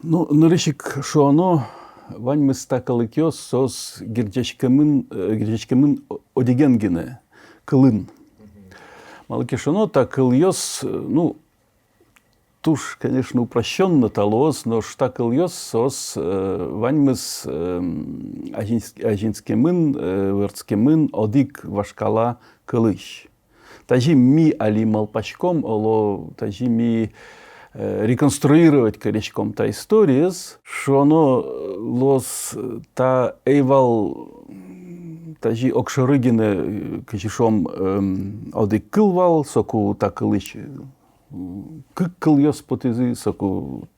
Ну, нарышик шуано, вань мы стакалы киос сос гирдячкемын одегенгене, кылын. Малыки шуно, так кыльёс, ну, туж, конечно, упрощенно талос, но штак кыльёс сос вань мы с ажинскемын, вертскемын одик вашкала кылыш. Тажи ми али малпачком, оло тажи ми реконструировать корячком та история, что оно лос та эйвал тажи окшорыгине качишом одик кылвал, соку та кылыч кыльёс потезы, соку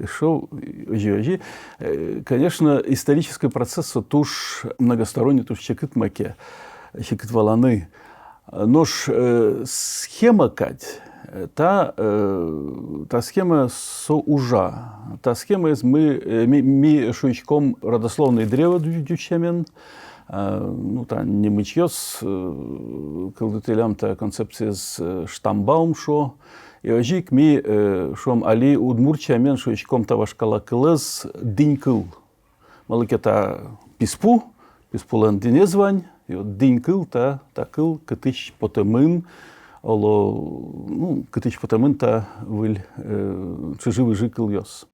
шо ожи. Конечно, исторический процесс туж многосторонний, туж чекит маке, чекит валаны. Нож схема кать. Та схема со ужа. Та схема из ми шуичком родословный древо дючемен. Ну, та не мычьёс, кылдытелям та концепция с штамбаум шо. И ожик ми шом али удмурчамен шуичком та вашкала кылыз динь кыл. Малыке та писпулен динезвань. И вот динь кыл та кыл кытыч потемын. Оло, ну, кытыч потемын та выль чиживы жикыл ёс.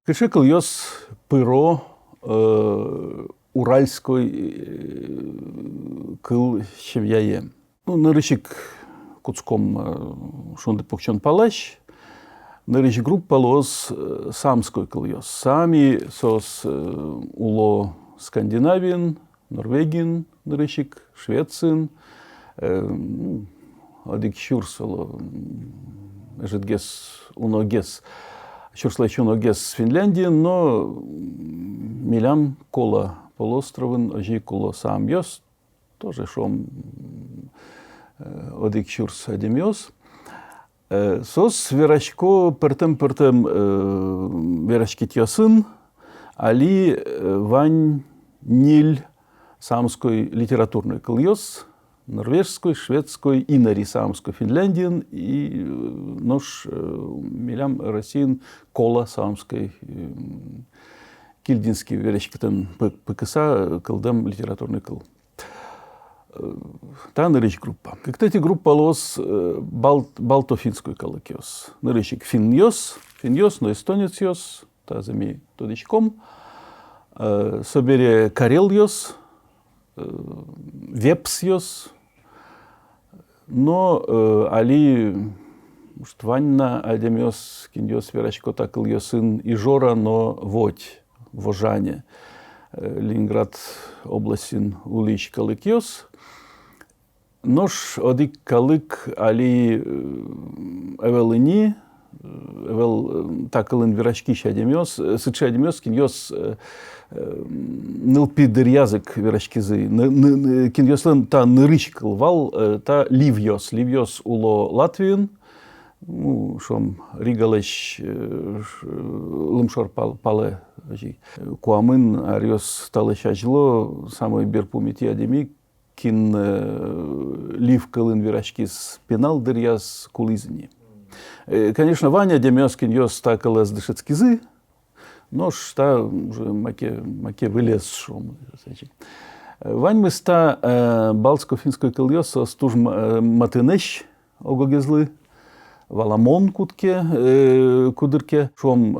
Кышекыл ёс пыро уральской кыл щевяе. Ну, нарышик куцком шунды пухчон палащ. Нарыч группа лос самской кыльёс. Сами сос уло Скандинавин, Норвегин нарычик, Швецин, одик щурсало, житгес уногес, щурслачун огес Финляндии, но милям кола полуостровын, ожи коло сам ёс, тоже шом одик щурс адемёс. Сос верачко пертем верачки тьосын, али вань ниль самской литературной кыльёс, норвежской, шведской, инари самской Финляндии, и нож милям Россиин кола самской кильдинский верачки там пыкыса кылдем литературный кыл. Та нарыч группа. Кстати, группа лос балто-финской калыкиос. Нарычик финьёс, но эстонец ёс, та зами тодичком. Собере карел ёс, вепс ёс. Но али штванна адемёс киньёс верачко такыл ёсын и жора, но водь, вожане. Ленинград областин улич калыкиос. Нож одик калык али эвелыни, эвел такылын верачки шадемёс, сыча адемёс киньёс нылпидыр язык верачкизы, киньёслын та нырыч кылвал, та ливьёс уло Латвиин, ну, шом ригалыш лымшор пале, куамын арьёс талыш ажло, самый берпумити адеми, кин лив кылын верачкиз пенал дырьяз кулизни. Конечно, Ваня демёс киньёс такылыз дышецкизы, но шта уже маке вылез шом. Вань мы ста балтско-финской кыльёс стуж матынеш огогезлы, валамон кудырке, шом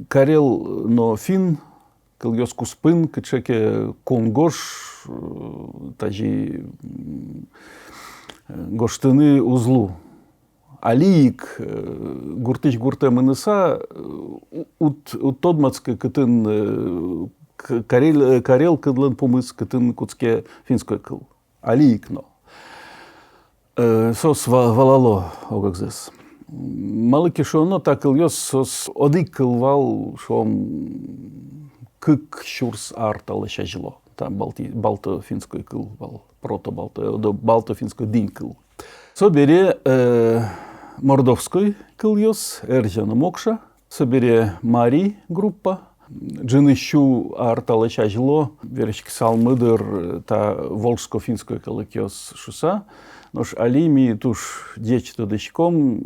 карел но фин, кыльёс куспын, кычеке конгош, тажи гоштыны узлу. алик гуртыч гуртем инеса ут тодмацкы кытын карел кыдлын помыс кытын куцке финской кыл. Алик но. Сос валало огакзес. Малыки шоно так ильёс сос одик кылвал шом кык шурс арталы шажило. Там балто-финской кыл вал. Балто-финской дин кыл. Собере мордовской кыльёс, эржана мокша. Собере Мари группа. Джинищу арталы шажило. Веречки салмыдыр та волжско-финской кылыкёс шуса. Нош алими туш дечто дычком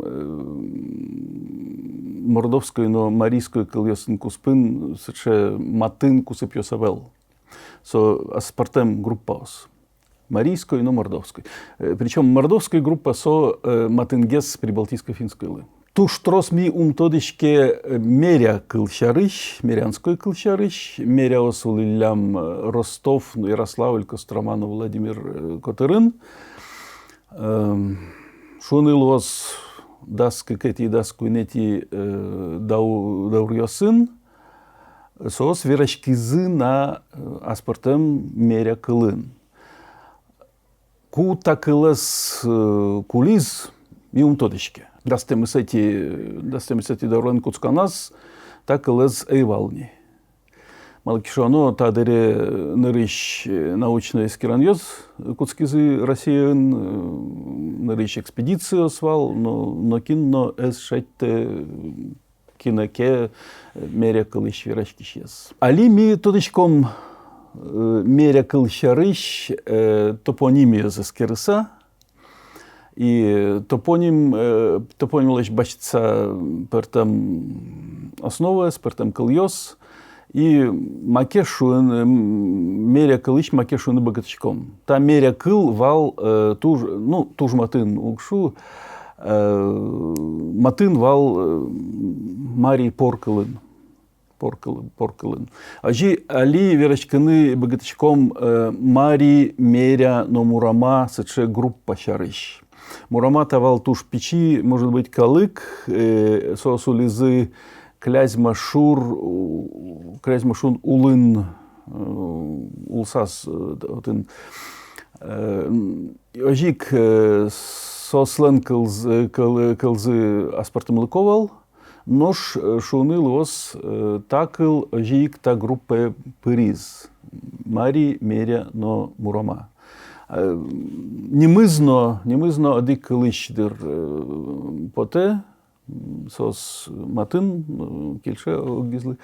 мордовской, но марийской кыльёсын куспын сыче матын кусыпьёсавел. Со аспартем группаос. Марийской, но мордовской. Причем мордовская группа со матынгес прибалтийской финской лы. Туш трос ми умтодичке меря кылчарыш, мерянской кылчарыш, меря осулилям Ростов, Ярославль, Костроману, Владимир Котырын. Шунылос даскы кэти даску нети даурьосын, сос верашкизы на аспартем меря кылын. Ку такылыс кулиз ми умтодичке. Дастем сети даурен куцканас такылыз эйвални. Малкишоно тадере нырыш научный скираньёз куцкизы Россиян нырыш экспедиция свал, но кинно эс шайтте киноке меря кылыш верашкишез. Али ми тодычком меря кылшарыш топонимия заскерыса. И топоним лишь бачится пертем основа, пертем кыльёс. И макешуэн меря кылыш макешуэн богатачком. Та меря кыл вал туж матын укшу матын вал Марий поркылын. Ажи али верачканы богатачком Марий меря но Мурама сыче группа шарыш. Мурама тавал туж печи, может быть, калык, сосулизы князь Машур улын улсас ожик сослен кылзы аспартым лыковал, нож шуныл ос такыл ожик та группа пыриз. Мари меря но Мурама. Немызно адик кылыштыр поте, сос матын кельше огизлы.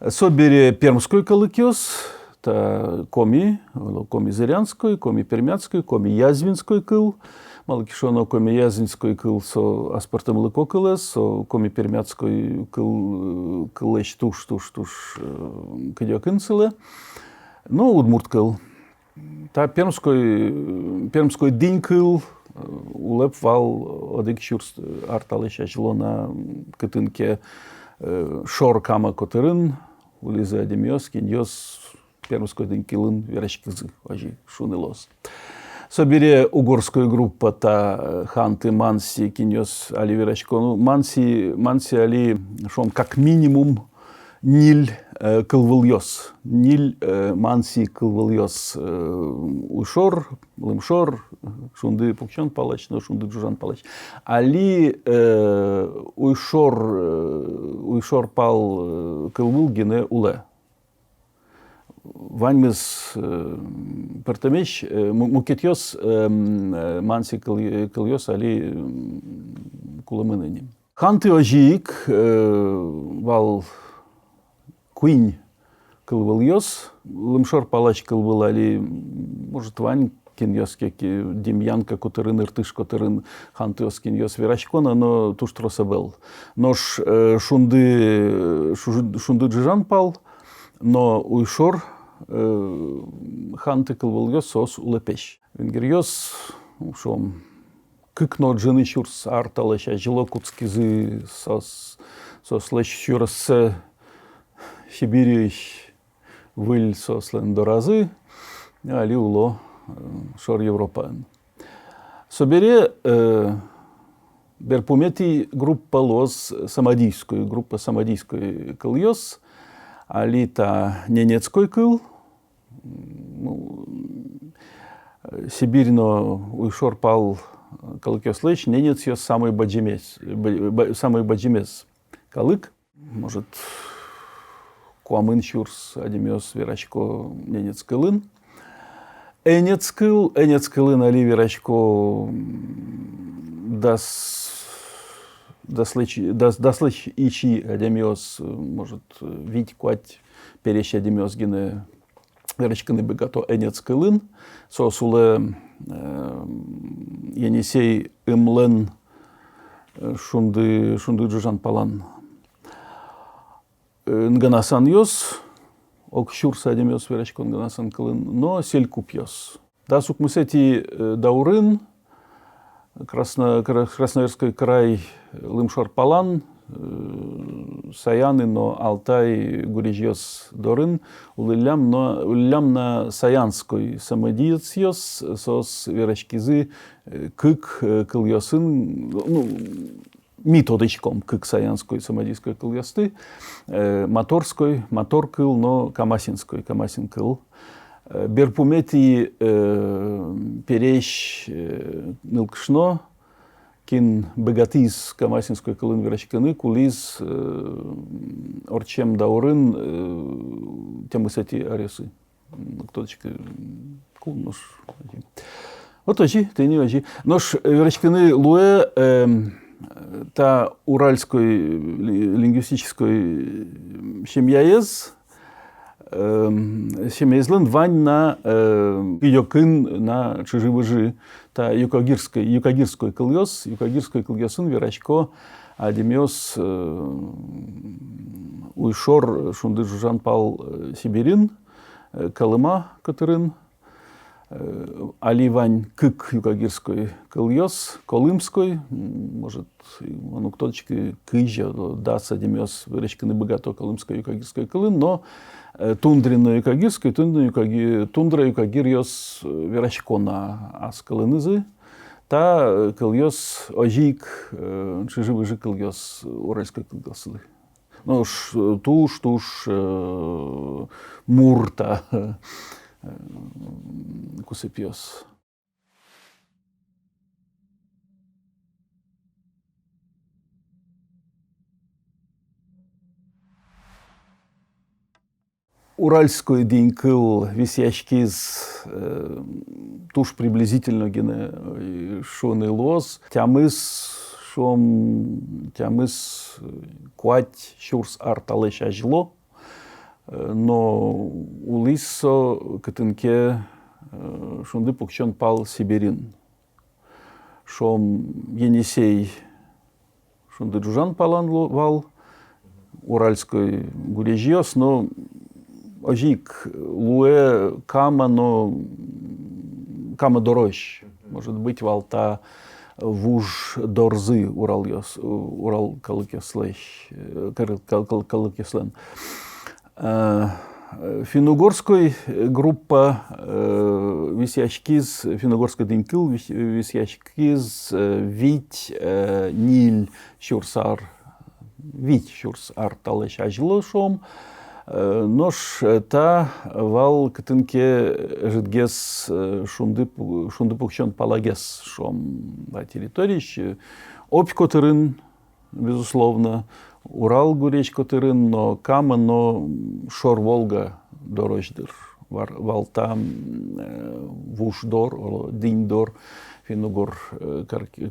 Собере пермской калыкёс, та коми зырянской, коми пермяцкой, коми язвинской кыл. Малкишоно коми язвинской кыл со аспартым лыко кылес, со коми пермяцкой кыл кылэш туш кыдёкын сылы. Но удмурт кыл. Та пермской день кыл улеп вал одик шурс арталы шажило на кытынке шор кама котырын, улиза адемиос, киньос пермской день кылын верашкизы ажи шунылос. Собере угорская группа та ханты манси киньос али верашкону. Манси али шом как минимум ниль кылвыльёс. Ниль манси кылвыльёс уйшор, лымшор, шунды пукчон палач, но шунды джужан палач. Али уйшор пал кылвыл гене уле. Ваньмыз пертамеш мукетьёс манси кыльёс али куламыныни. Ханты ожик вал куинь кылвыльёс, лымшор палач кылвыл али, может, вань киньёс кеки демьянка котырын иртыш котырын хантыёс киньёс верашкона, но туш тросабел. Нош шунды джижан пал, но уйшор ханты кылвыльёс сос улепеш. Венгерьёс шом кыкно джины шурс арталаша жило куцкизы сос лэш шурсы Сибириш выль сослен до разы, али уло шор Европан. Собере Берпомети группа лос самодийскую, группа самодийской кыльос, алита ненецкой кыл, ну, Сибирьно уйшор пал калыкёс лечь, ненец ёс самый баджимес калык, может, куамын чурс адемёс верачко ненец кылын. Энец кылын али верачко даслыч ичи адемёс, может, вить куать перещ адемёс гине верачканы бегато энец кылын, сосуле Енисей ымлен шунды джужан палан. Нганасан йос, ок шурса адемёс верачко нганасан кылын, но сель купьёс. Да сукмысети даурын, Красноярский край лымшор палан, Саяны, но Алтай гурижьёс дорын, улылям на Саянской самодиецьёс, сос верачкизы кык кыльёсын, ну, методичком кык Саянской самодийской кыльёсты, мотор кыл, но Камасин кыл. Берпумети перещ нылкшно, кин богатиз Камасинской кылын верачканы, кулиз орчем даурын темысети аресы. Кто-то кулнош. Вот очи, ты не очи. Нош верачканы луэ та уральской лингвистической семьяез, семьязлын вань на идёкын на чижи-выжи, та юкагирской кыльёсын верачко адемёс уйшор шунды жужан пал Сибирин, Колыма кытырын, али вань кык юкагирской кыльёс, Колымской, может, ну кто-то кыжа даст адемёс верачканы богато Колымской юкагирской кылын, но тундра юкагир ёс верачко на аскалынызы, та кыльёс ожик чижи-выжи кыльёс уральской кыльёсы. Ну туш мурта кусыпьёс. Уральской день кыл висячкиз туш приблизительно гене шоны лоз, тямыс куать шурс арталеш ажло, но улиссо кытынке шунды пукчон пал Сибирин. Шом Енисей шунды джужан палан вал, уральской гурежьёс, но ожик луэ кама дорожь, может быть, валта вуж дорзы Урал калыкеслен. Финно-угорской группа висячкиз, финно-угорской дынькыл висячкиз вить ниль шурсар талеш ажло шом, Нош та вал кытынке жидгес шунды пукчон палагес шом на территории. Обь котырын, безусловно, Урал гуреч котырын, но Кама, но Шор Волга дорождыр. Вал там вуш-дор, динь-дор, финугор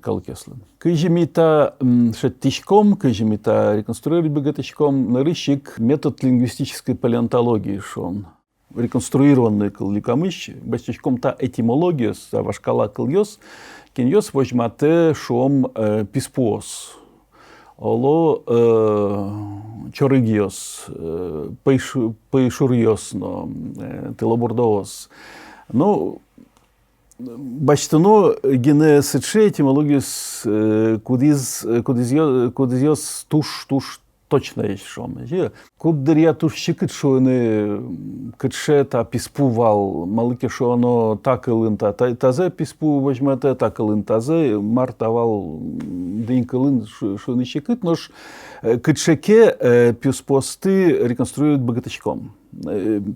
калкеслен. Кыжемита шеттичком, кыжемита реконструировать богатичком, нарыщик метод лингвистической палеонтологии, шон. Реконструированный каликамыш, бастичком та этимология, та вашкала кыльёс, киньёс возьмате шом писпуос. Оло чорыгиос, пейшурьёс, но телобурдоос. Ну, бачтано гене сече этимологиос кудизиос туш точно есть шом. Кудер я туш щекит, что они китше та писпувал, малыки, что оно так илын тазе писпу возьмете, так илын тазе, мартавал день илын, что они щекит, но ж китшеке писпосты реконструируют богатачком.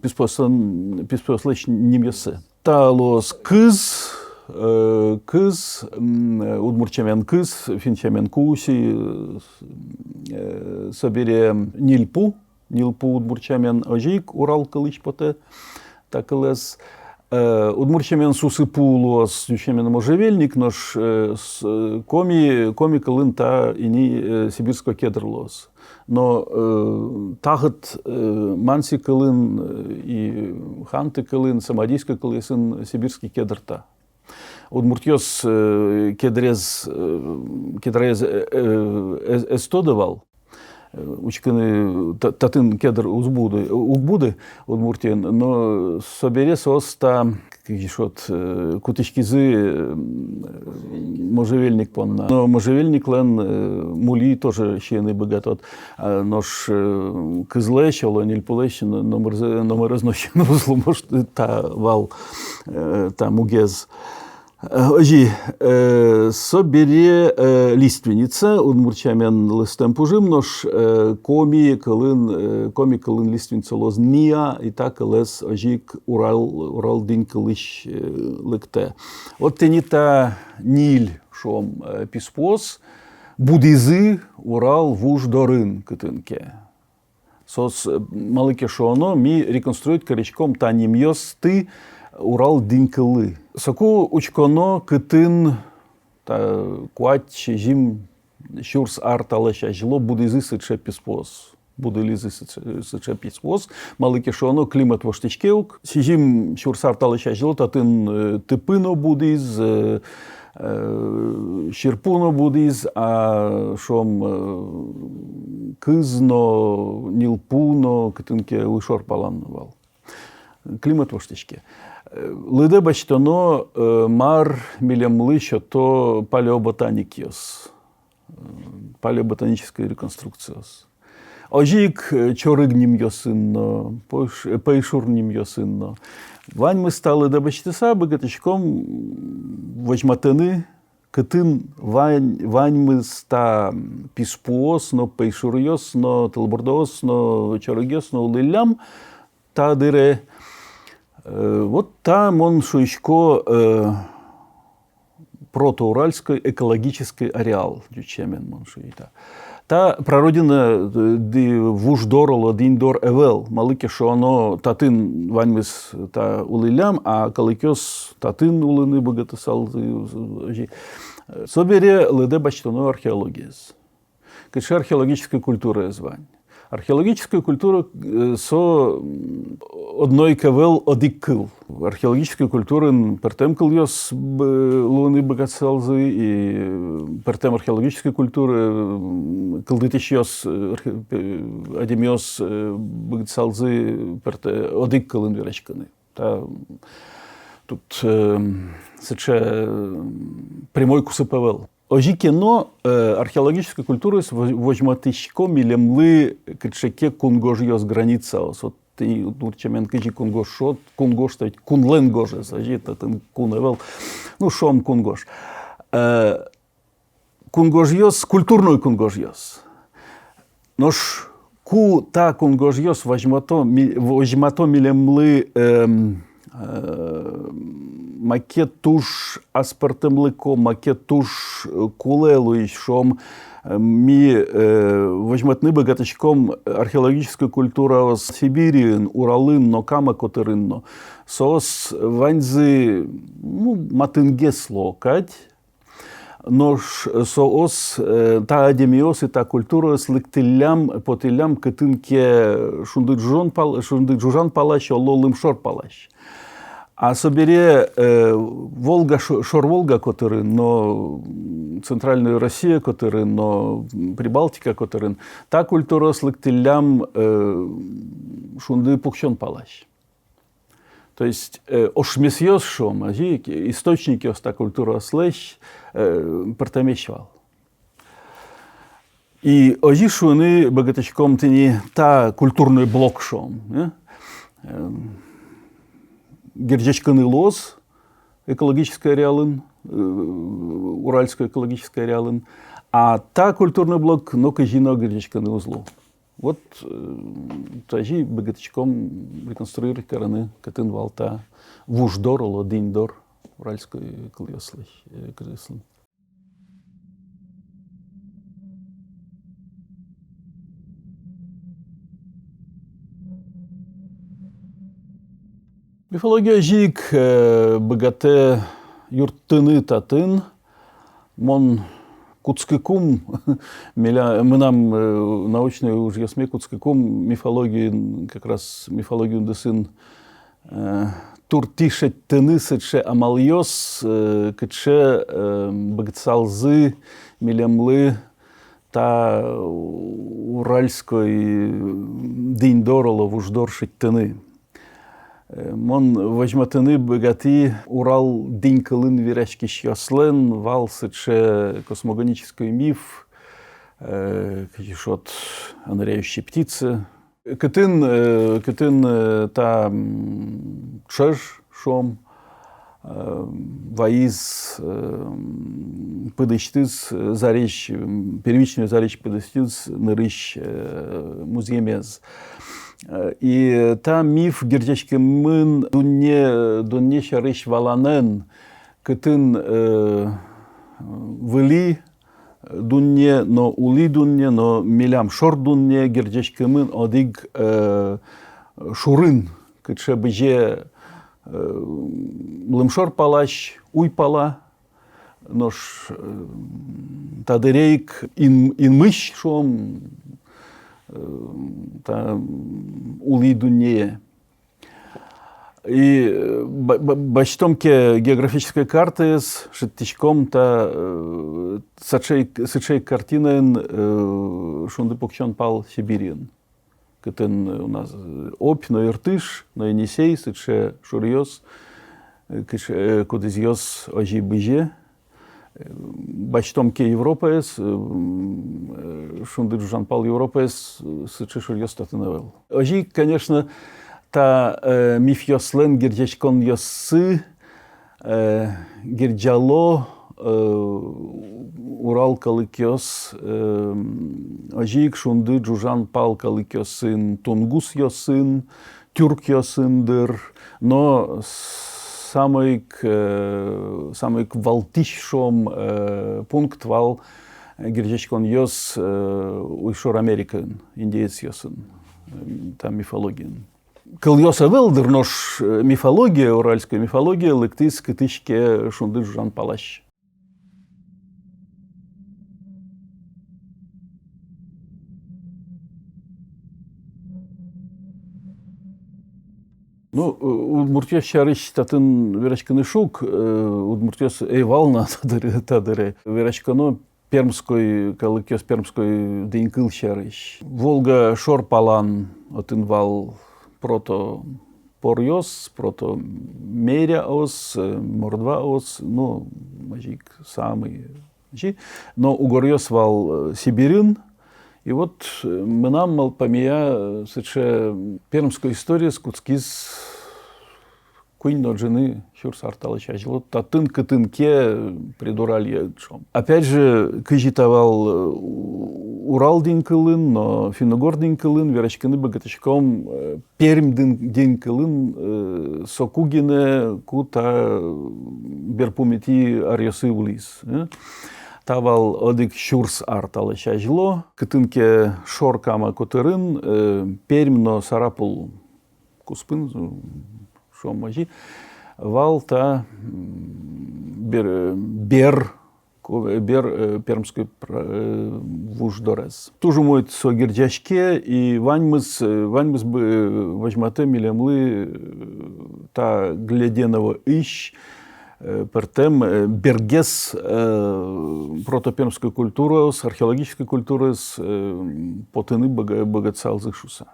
Писпослыч немесы. Талос кыз, удмурчамен кыз, финчамен куси, собере нилпу удмурчамен ожик, Урал кылыч поте, так лес. Удмурчамен сусыпулос, дючамен можжевельник, нож коми кылын та ини сибирско кедрлос. Но тагыт манси кылын и ханты кылын, самодийско кылысын сибирский кедрта. Удмуртьос кедрез эстодовал, учканы татын кедр угбуды удмуртien, но соберес оста кишот кутышкизы можжевельник понна. Но можжевельник лен мули тоже щены богатот, нож кызлещ, олониль полещ, номер разнощен узлу, может та вал та мугез. Ожи, собере лиственница, удмурчамен листем пужим, нож коми кылын лиственница лозния, и так лес ожик Урал день кылыш лекте. Вот тенита ниль шом писпос, будизы Урал вуж дорын кытынке. Сос малыке шоно ми реконструирует корячком та немьёсты Урал день кылы. Соку учконо кытын та куать жим щурс арталаща жило будизы сыче писпос. Будилизы сыче писпос. Малыке шоно климат воштичкеук. Жим щурс арталаща жило татын тыпыно будиз, щерпуно будиз, а шом кызно, нилпуно, кытынке лышор паланвал. Климат воштичке. Лыде бачтоно мар милемлы, що то палеоботаникиос, палеоботаническая реконструкциос. Ожик чорыгним йосынно, пейшурним йосынно. Вань мы стали де бачтеса богатачком возьматыны, кытын вань мы ста писпуос, но пейшурьос, но телбордоос, но чорыгес, но лылям, та дыре. Вот там он шуйчко протоуральский экологический ареал, дючемен он шуйта. Та прародина вуждороло диндор эвел, малыке шо оно татын ваньмис та улилям, а калыкёс татын улыны богатысал. Собере лыде бачтоно археологиез. Кыше археологическая культура звань. Археологическая культура со одной кавел одик кыл. Археологическая культура пертем кыльёс луны богатсалзы и пертем археологической культуры кылдытищёс адемёс богатсалзы перте одик кылын верачканы. Тут сыче прямой кусыпавел. Ожи кино археологической культуры возьматышко милемлы кытшеке кунгожьёс граница. Вот ты урчамен кыжи кунгошот, кунгош ставить кунлен гоже, сажит это куневел, ну шом кунгош. Кунгожьёс, культурной кунгожьёс. Нож ку та кунгожьёс возьмато милемлы макетуш аспартемлыко, макетуш кулелу шом ми возьматны богатачком археологическая культура с Сибири, Уралын, но кама котерынно. Сос ваньзы, матынгес локать, но соос та адемиос и та культура с лыктылям, потылям, кытынке шунды джужан палащ, ололым шор палащ. А собере Волга, Шор-Волга, который, но Центральная Россия, который, но Прибалтика, который, та культура с лыктылям шунды пухчон палащ. То есть ошмесьёс шом, источники оста культура слэщ пертамещвал. І ожі ж вони багаточком тені та культурний блок шом. Гірджачканий лоз, экологическая реалин, уральская экологическая реалин, а та культурный блок, но кажино гірджачканий узло. Вот тажи багаточком реконструировать короны катын валта вуждор, лодиньдор уральской клыслы. Мифология жик богате юртыны татын, мон куцкикум, мы нам научную уже ясме куцкикум мифологии, как раз мифологию десин туртишет тынысыше амальос, кыче богатсалзы, милемлы, та уральской диньдорола вуждоршить тыны. Мон возьматыны богаты Урал динькалын верячкиш яслен, вал сыче космогонический миф, кишот ныряющие птицы. Кытын та чеж шом, ваиз пыдыштыз заречь, первичную заречь пыдыштыз нырыш музеемез. И там миф гердячкемын дунне шарыш валанен, кытын выли дунне, но ули дунне, но милям шор дунне гердячкемын одиг шурын, кытше бije лымшор палаш, уй пала, нош тадырейк инмыш шом, та ули дунье. И бачтомке географической карты с шеттичком та сычей картинен шунды покчон пал Сибирин. Кытын у нас опь, но иртыш, но Енисей, сыче шурьёс, кудызьёс ожи быже. Бачтомке Европес, шунды Жан-Пал Европес, сыче шурьёс татынавел. Ожи, конечно, та миф йослен гердячкон йоссы, герджало, Урал калыкёс, ожик шунды Жужан Пал калыкёсын, Тунгус йосын, Тюрк йосындыр, но самый валтишом пункт вал гердячкон йос уйшор Американ, индеец йосын, там мифология. Кыльёса велдер, нош мифология, уральская мифология, лыктыс кытышке шунды Жужан Палащ. Ну, удмуртия шарыш татын верачканы шук, удмуртиос эйвална тадыре верачкано пермской, калыкёс пермской денькыл шарыш. Волга шор палан отынвал прото порьос, прото меряос, мордваос, ну, мажик самый. Но угорьос вал Сибирин. И вот мы нам малпамия сыче пермская история скутскиз куинь ноджины шурс арталыч ажло татын кытынке придуралье шом. Опять же, кыжитавал Урал день кылын, но Финогор день кылын, верачканы богатачком Пермь день кылын, Сокугине кута берпумити арьосы улис. Тавал одик шурс арталыч ажло, кытынке шор кама котырын, Пермь но Сарапул куспын, шомажи, вал та бер пермской вуждорез. Тужу мой со гердяшке, и ваньмыз бы возьмате милемлы та гляденного ищ, Пертем бергес протопермской культуры, с археологической культуры, с потыны богатсалзых шуса.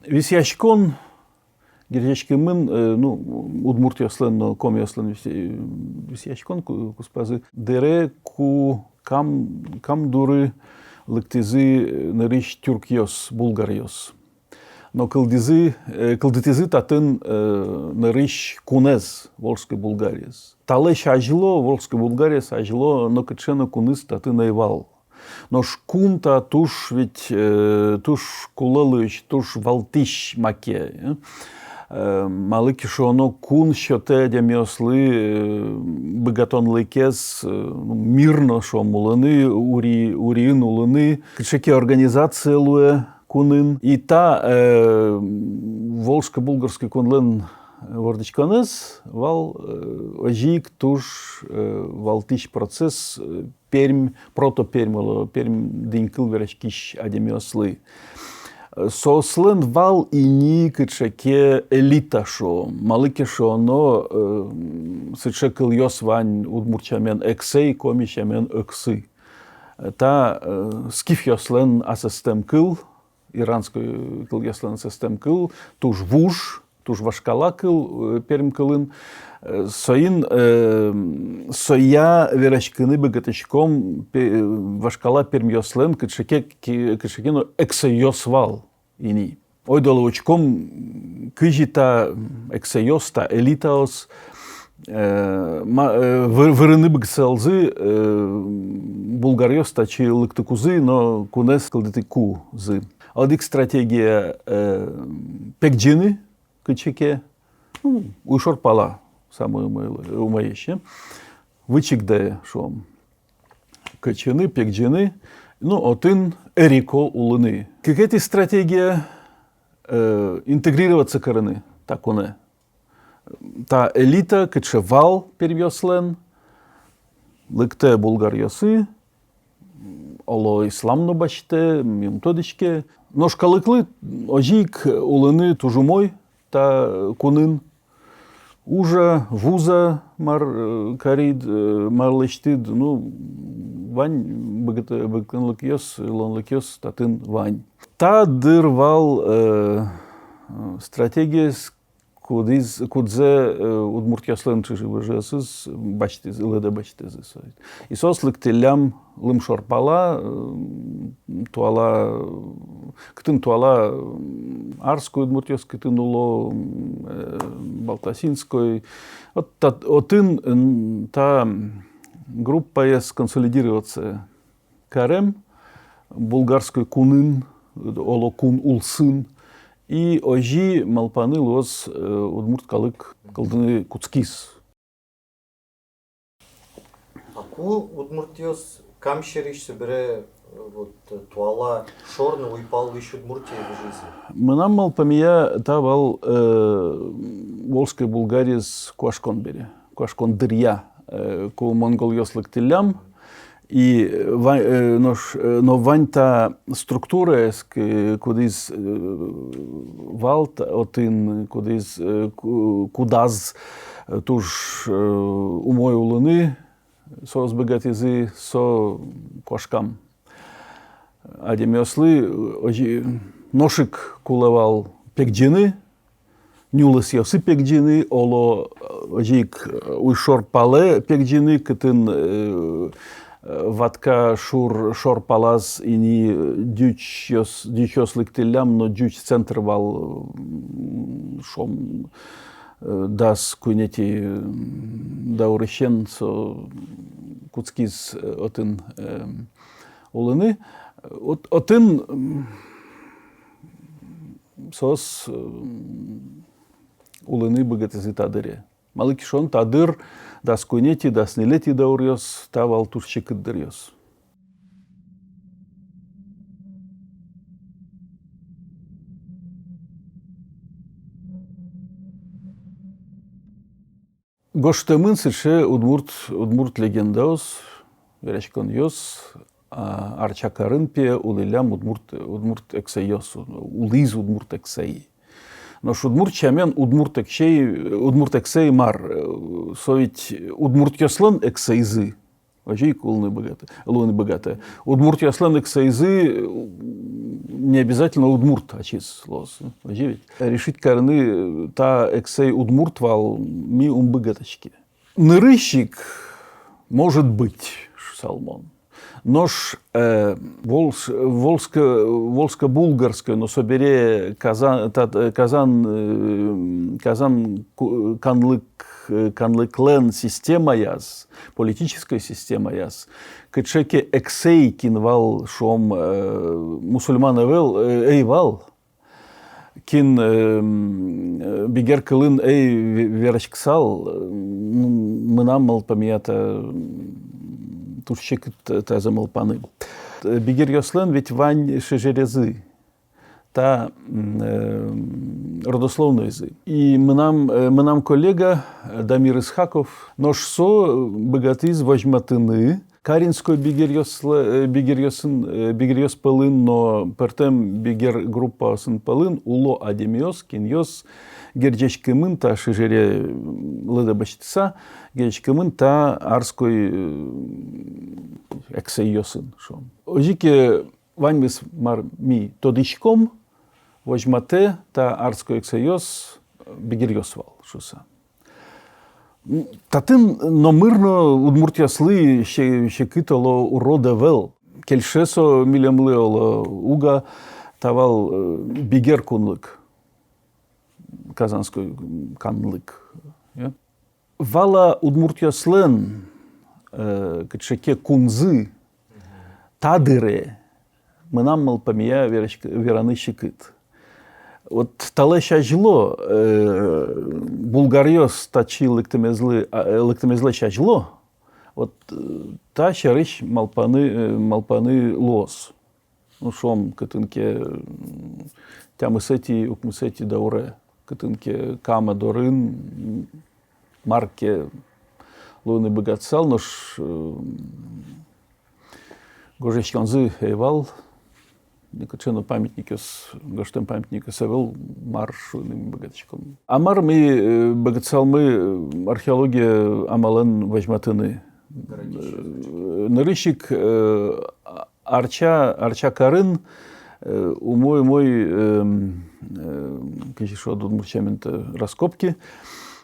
Висяшкон гирдячкемын, ну, удмуртияслен, но комияслен висячкон куспазы, дере ку кам дуры лыктизы нырыш тюркьос, булгарьос. Но кылдытизы татын нырыш кунез Волжской Булгариес. Талеш ажило, Волжской Булгариес ажило, но кычено куныз татын айвал. Но шкунта туш ведь туш кулалыш, туш валтиш маке. Малыки шоно кун щоте демиослы богатон лыкез мирно шо мулыны, уриин улыны, кычеке организация луэ кунын. И та волжско-булгарский кунлен вордичканыз вал ожик туш валтиш процесс Пермь, Пермь дынькыл верачкиш адемиослы. Сослен вал и ни кычаке элита шо, малыке шо, но сычекыл йос вань удмурчамен эксей, комищамен эксы. Та скиф йослен асистем кыл, иранской кыл йослен асистем кыл, туж вуж, туж вашкала кыл, Пермь кылын. Соин соя верачкыны богатачком вашкала Пермьослен кычекено эксейосвал ини. Ойдоловочком кыжита эксейоста элитаос вырыны бгселзы булгарьоста чи лыктыкузы, но кунес кылдыты кузы. Одик стратегия пекджины кычеке, уйшор пала. Самое умаище. Вычигдае шом. Качаны, пекджины, ну, отын эрико улыны. Какая-то стратегия интегрироваться корыны, так он. Та элита, качевал перевёслен, лыкте булгарьосы, оло исламно бачте, мимтодичке. Но шкалыклы, ожик улыны тужумой, та кунын. Ужа, вуза, мар карид, мар лечтид, ну, вань, быгтанлыкьёс, лонлыкьёс, татын вань. Та дырвал стратегия, кудзе удмуртьяслен чиживыжесыз, бачтез, леда бачтезыз. И сослык телям лымшорпала, туала, кытын туала арской удмуртьёс, кытын уло балтасинской. Вот отын та группа есть консолидироваться карем, булгарской кунын, оло кун улсын, и ожи малпаны лоз удмурт калык калдыны куцкис. Аку удмуртиос камшериш собере вот туала шорны уйпал еще удмуртия в жизни. Мынам малпамия тавал Волжской Булгарии с Куашконбери, Куашкондырья, ку монгольёслык тилям. И но вань та структура, кудис валт отин, кудис кудаз туж умой улыны, со збегатизы, со кошкам. Адемиослы ношик кулавал пекджины, нюлыс ясы пекджины, оло ожик уйшор пале пекджины, кытын ватка шор палаз и не дючос лыктелям, но дюч центр вал шом дас кунети даурещен со куцкиз отын улыны. Отын сос улыны богатызы тадыре. Малыки шон тадыр дас кунети, дас нелети даурьос, тавал турчик дырьос. Гоштемын сыше удмурт легендаос, верачкон йос, арчакарын пе улылям удмурт эксейос, улиз удмурт эксей. Но удмурт чамен удмурт эксей мар, совить удмурт яслан эксейзы, ожей кулны богаты, луны богаты. Удмурт яслан эксейзы не обязательно удмурт ачис лос. Решить карны та эксей удмурт вал ми умбыгаточки. Нырыщик может быть, Салмон. Нож волско-булгарское, но собере казан канлыклен система яз, политическая система яз. Кычеке эксей кинвал шом мусульман эйвал. Кин бигер кылын эй верачксал, мынам малпамията турщик таза малпаны. Бигер йослен ведь вань шежерезы, та родословные язы. И мынам коллега Дамир Исхаков, нож со богатыз возьматыны, Каринской бигерьос пылын, но пертем бигер группа сын пылын, уло адемиос, киньос, герджечкемын та шижере лыда бачтыса, герджечкемын та арской эксейосын шон. Ожике ваньмис мар ми тодичком, возьмате та арской эксейос бигерьосвал шуса. Татын номырно удмуртяслы ще китало урода вел. Кельшесо милемлеоло уга тавал бигер кунлык. Казанской канлык. Вала удмуртяслен кчеке кунзы тадыре мынам малпамия вераны щекыт. Вот талеща жило, булгарьос тачи лектемезле щажило, вот та щарыш малпаны лос. Ну шом кытынке тямысети укмысети дауре, кытынке кама дорын, марке луны богатсал, нош гожечканзы эйвал, Никачено памятники с гоштем памятника севел маршуным богатчиком. Амар мы богатсал мы археология амален возьматыны. Нарыщик арча карын у мой кишо дудмурчамента раскопки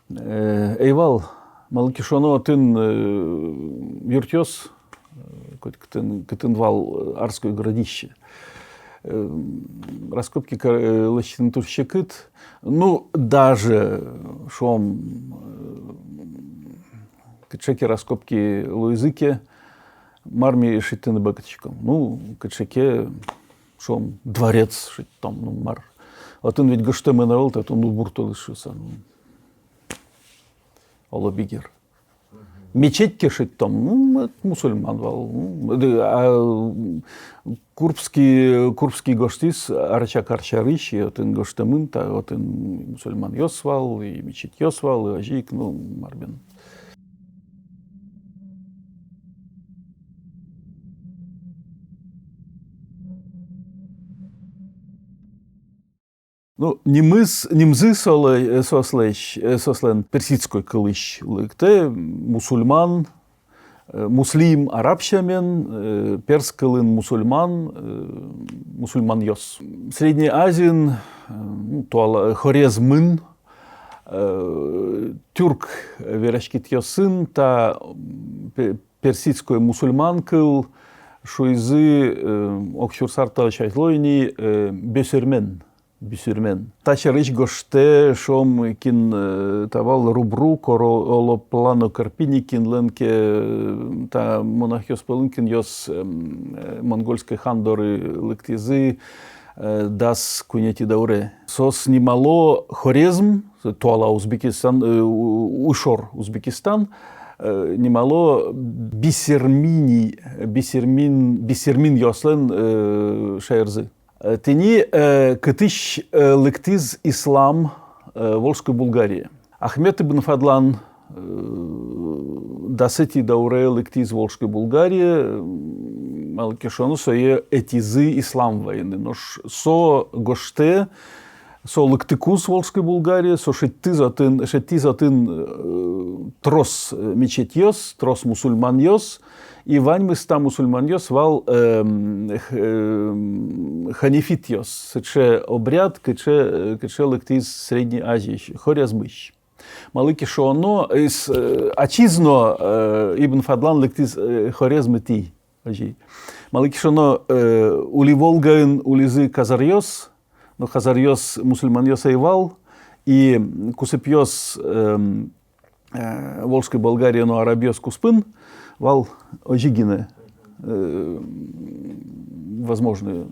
эйвал малкишоно тын вертёс кытынвал арское городище. Раскопки лощины турщекыт, ну, даже шом кычеке раскопки луязыке марми шитыны богатчиком. Ну, кычеке шом дворец шить там, ну, мар. Вот он ведь гоштем инавел, то он бурто лишился. Олобигер. Мечеть кешит там, ну, это мусульман вал. А курбский гоштис арча карчарыш, и вот он гоштемын, та вот он мусульман йосвал, и мечеть йосвал, и ажик, ну, марбен. Ну, немзы сослен персидской кылыш лыкте, мусульман, муслим арабщамен, перс кылын мусульман йос. Средний Азин, хорезмын, тюрк верашкит йосын, та персидской мусульман кыл, шуйзы окшурсарта чайтлойни бесермен. Бисюрмен. Тачарыч гоште шом кин тавал рубру коро плано карпини кин ленке та монахиос пелынкин йос монгольской хандоры лектизы дас кунети дауре. Сос немало хорезм, туала Узбекистан, ушор Узбекистан, немало бисермин йослен шаерзы. Тени кытыш лектиз ислам Волжской Булгарии. Ахмед ибн Фадлан дасети дауре лектиз Волжской Булгарии малкешону сое этизы ислам военный. Нош со гоште со лектикус Волжской Булгарии со шеттизатын трос мечетьос, трос мусульман йос И ваньмыста мусульманьос вал ханифитьос, сыче обряд, кыче лекты из Средней Азии, хорязмыщ. Малыки шоно из ачизно Ибн Фадлан лекты из хорязмыти. Малыки шоно ули Волгаин улизы казарьос, но казарьос мусульманьос айвал, и кусыпьос Волжской Болгарии, но арабьос куспын, вал ожигины возможные.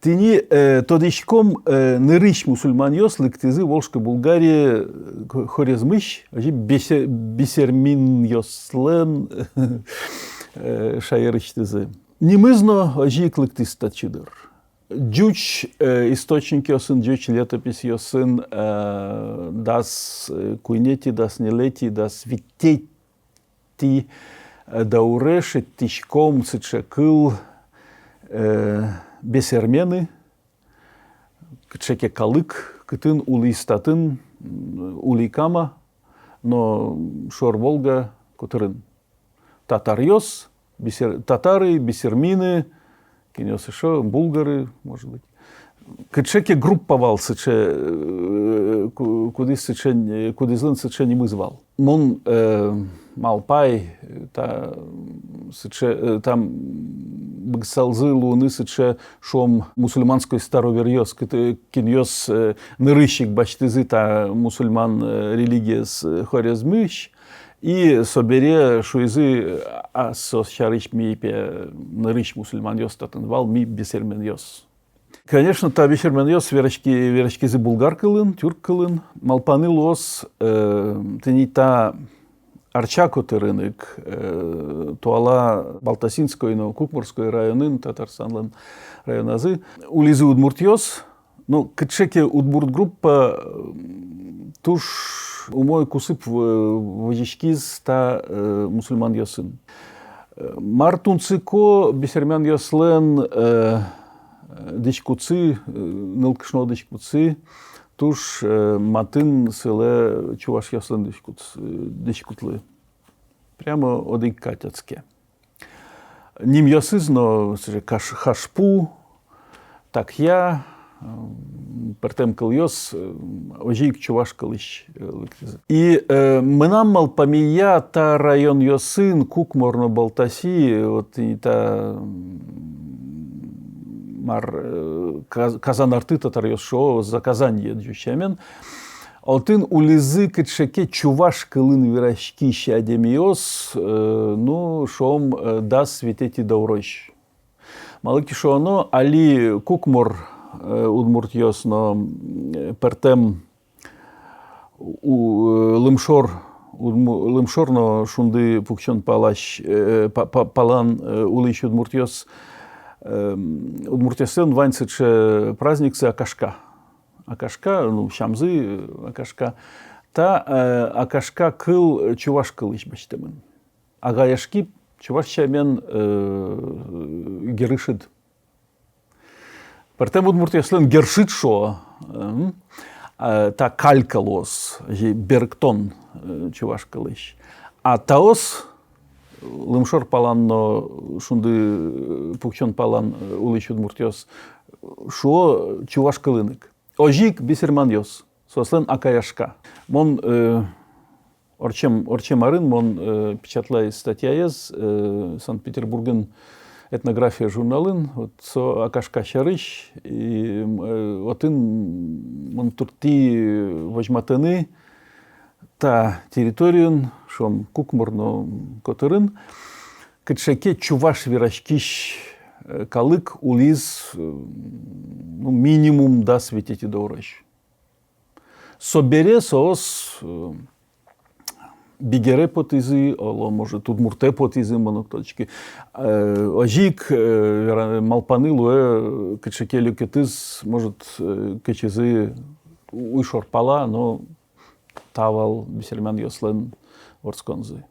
Тини тодичком нырыч мусульманьос лыктызы Волжской Болгарии хорезмыш, бисермин йослен шаерычтызы. Немызно ожик лыктыз тачидыр. Дюч источники осын, дюч летопись осын, дас куйнети, дас нелети, дас витети, дауреши, тичком, цичекыл, бесермены, кчеке калык, кытын, улистатын, уликама, но шор Волга, кутырын. Татарьос, татары, бесермины, кинес еще, булгары, может быть. Кычеке групповал, куди злин сыче не вызвал. Мон малпай, там бгсалзы луны сыче шом мусульманской староверьёс, киньёс нырыщик бачтызы та мусульман религия с хорезмыщ, и собере шуизы асос чарыч мипе нырыщ мусульман ёс татынвал ми бесермен ёс. Конечно, та бесермен ёс верочки зы булгар кылын, тюрк кылын, малпаны лос, тени та арчакоты рынок, туала Балтасинской, но Кукмурской районын, Татарстанлын районазы, улизы удмуртьёс, ну, кычеке удмурт группа туш умой кусып вожичкиз та мусульман ёсын. Мартунцыко бесермен ёслен дичкуцы, нылкышно дичкуцы, туш матын сыле чуваш ёслен дичкутлы. Прямо одик катяцке. Ним ёсызно хашпу, так я, Пертем кыльёс, ожик чуваш кылыш. И мынам мал памия та район ёсын, Кукморно Балтаси, вот и та мар Казан арты татар ёшо за Казанье дючемен. Алтын улизы кычеке чуваш кылын вирашки щадемиос, ну шом дас светети дауройш. Малыки шоно али Кукмор удмуртьёс, но пертем лымшор, но шунды пукчон палаш палан улыч удмуртьёс, удмуртьёсен ваньсыче праздниксы акашка. Акашка, ну, щамзы акашка. Та акашка кыл чуваш кылыч бачтемын. Агаяшки чуваш чамен герышид. Пертем удмуртьёслен гершит шо, та калькалос, бергтон чуваш кылыч. А таос лымшор палан, но шунды пукчон палан улыч удмуртьёс, шо чуваш кылынык. Ожик бисерман ёс, сослен акаяшка. Мон орчем арын, мон печатлай статья ез, Санкт-Петербурген этнография журналын, вот со акашка шарыш, и отын мон турти вожматыны та территорион, шом Кукморно котырын, кычеке чуваш вирашкиш калык улиз, ну, минимум да светети доураш. Собере соос бигере потизы, алло, может, удмурте потизы, монокточки. Ожик, малпаны, луэ, кычекелю кетыз, может, кычезы уйшор пала, но тавал бисермен ёслен орсконзы.